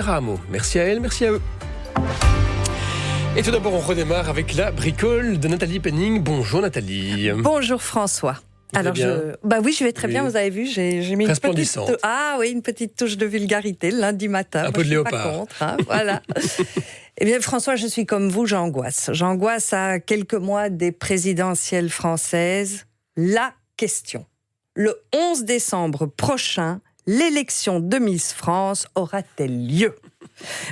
Rameau. Merci à elle, merci à eux. Et tout d'abord, on redémarre avec la bricole de Nathalie Penning. Bonjour Nathalie. Bonjour François. Alors oui, je vais très bien. Vous avez vu, j'ai mis une petite touche de vulgarité le lundi matin. Un peu de léopard. Pas contre, hein, voilà. Eh bien, François, je suis comme vous, j'angoisse. J'angoisse à quelques mois des présidentielles françaises. La question. Le 11 décembre prochain, l'élection de Miss France aura-t-elle lieu ?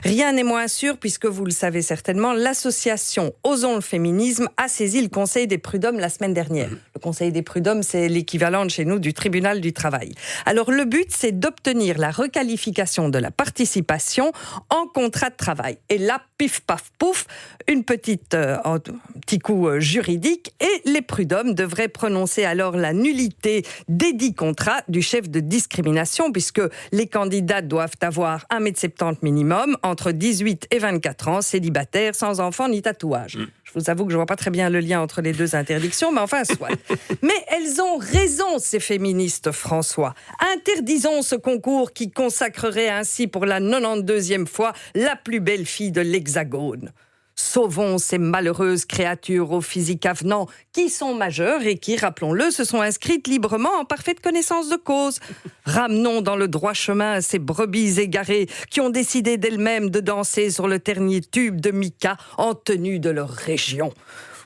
Rien n'est moins sûr puisque, vous le savez certainement, l'association Osons le féminisme a saisi le Conseil des prud'hommes la semaine dernière. Le Conseil des prud'hommes, c'est l'équivalent de chez nous du tribunal du travail. Alors le but, c'est d'obtenir la requalification de la participation en contrat de travail. Et là, pif paf pouf, un petit coup juridique, et les prud'hommes devraient prononcer alors la nullité des 10 contrats du chef de discrimination, puisque les candidats doivent avoir 1,70 m minimum, entre 18 et 24 ans, célibataires, sans enfants ni tatouage. Je vous avoue que je ne vois pas très bien le lien entre les deux interdictions, mais enfin, soit. Mais elles ont raison, ces féministes, François. Interdisons ce concours qui consacrerait ainsi pour la 92e fois la plus belle fille de l'Hexagone. Sauvons ces malheureuses créatures au physique avenant qui sont majeures et qui, rappelons-le, se sont inscrites librement en parfaite connaissance de cause. Ramenons dans le droit chemin ces brebis égarées qui ont décidé d'elles-mêmes de danser sur le dernier tube de Mika en tenue de leur région.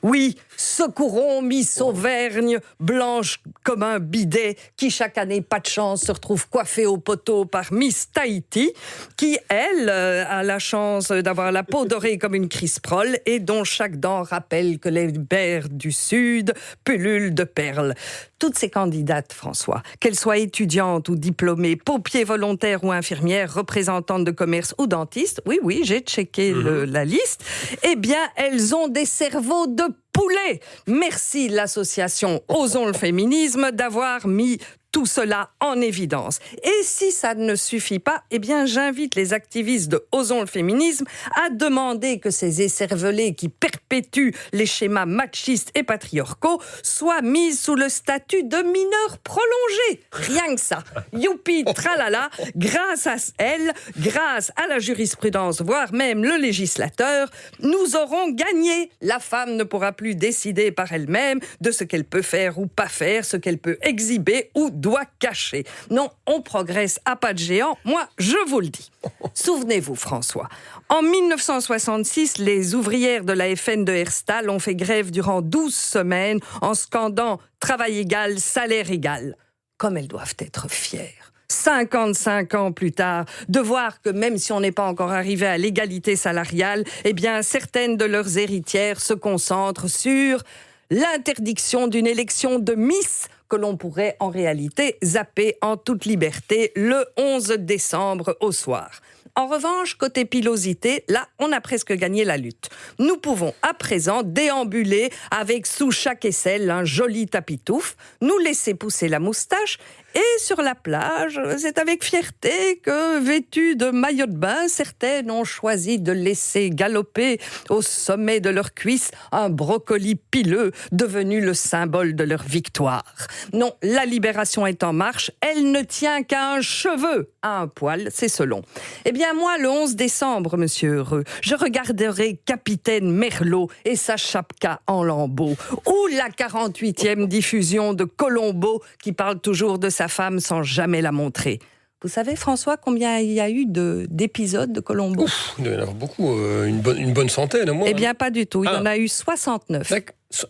Oui, secourons Miss Auvergne, blanche comme un bidet, qui chaque année, pas de chance, se retrouve coiffée au poteau par Miss Tahiti, qui, elle, a la chance d'avoir la peau dorée comme une crisprole et dont chaque dent rappelle que les berres du Sud pullulent de perles. Toutes ces candidates, François, qu'elles soient étudiantes ou diplômées, paupiers volontaires ou infirmières, représentantes de commerce ou dentistes, oui, j'ai checké la liste, eh bien, elles ont des cerveaux de poulet. Merci l'association Osons le féminisme d'avoir mis tout cela en évidence. Et si ça ne suffit pas, eh bien, j'invite les activistes de Osons le féminisme à demander que ces écervelés qui perpétuent les schémas machistes et patriarcaux soient mis sous le statut de mineurs prolongés. Rien que ça. Youpi, tralala, grâce à elle, grâce à la jurisprudence, voire même le législateur, nous aurons gagné. La femme ne pourra plus décider par elle-même de ce qu'elle peut faire ou pas faire, ce qu'elle peut exhiber ou doit cacher. Non, on progresse à pas de géant, moi je vous le dis. Souvenez-vous, François, en 1966, les ouvrières de la FN de Herstal ont fait grève durant 12 semaines en scandant « travail égal, salaire égal ». Comme elles doivent être fières. 55 ans plus tard, de voir que même si on n'est pas encore arrivé à l'égalité salariale, eh bien certaines de leurs héritières se concentrent sur l'interdiction d'une élection de Miss que l'on pourrait en réalité zapper en toute liberté le 11 décembre au soir. En revanche, côté pilosité, là, on a presque gagné la lutte. Nous pouvons à présent déambuler avec sous chaque aisselle un joli tapis-touffe, nous laisser pousser la moustache et sur la plage, c'est avec fierté que, vêtues de maillots de bain, certaines ont choisi de laisser galoper au sommet de leurs cuisses un brocoli pileux devenu le symbole de leur victoire. Non, la libération est en marche, elle ne tient qu'à un cheveu, à un poil, c'est selon. Eh bien moi, le 11 décembre, monsieur Heureux, je regarderai Capitaine Merlot et sa chapka en lambeaux, ou la 48e diffusion de Colombo qui parle toujours de sa femme sans jamais la montrer. Vous savez, François, combien il y a eu d'épisodes de Colombo ? Il doit y en avoir beaucoup, une bonne centaine au moins. Eh bien, pas du tout. Il y en a eu 69.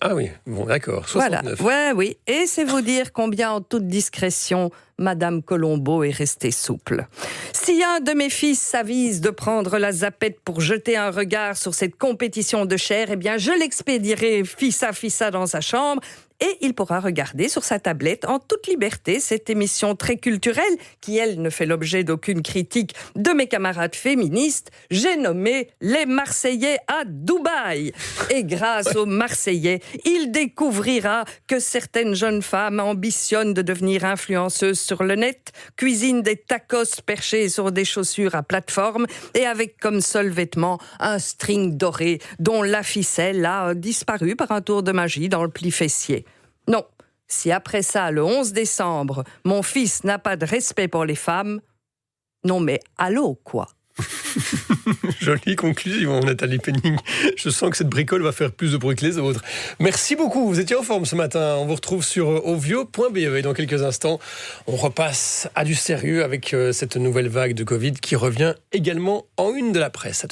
Ah oui, bon, d'accord, 69. Voilà, oui. Et c'est vous dire combien, en toute discrétion, Madame Colombo est restée souple. Si un de mes fils s'avise de prendre la zapette pour jeter un regard sur cette compétition de chair, eh bien, je l'expédierai fissa dans sa chambre et il pourra regarder sur sa tablette en toute liberté cette émission très culturelle qui, elle, ne fait l'objet d'aucune critique de mes camarades féministes. J'ai nommé Les Marseillais à Dubaï. Et grâce aux Marseillais, il découvrira que certaines jeunes femmes ambitionnent de devenir influenceuses sur le net, cuisinent des tacos perchés sur des chaussures à plateforme et avec comme seul vêtement un string doré dont la ficelle a disparu par un tour de magie dans le pli fessier. Non, si après ça, le 11 décembre, mon fils n'a pas de respect pour les femmes, non mais allô quoi ? Jolie conclusion, Nathalie Penning. Je sens que cette bricole va faire plus de bruit que les autres. Merci beaucoup, vous étiez en forme ce matin. On vous retrouve sur ovio.be et dans quelques instants, on repasse à du sérieux avec cette nouvelle vague de Covid qui revient également en une de la presse.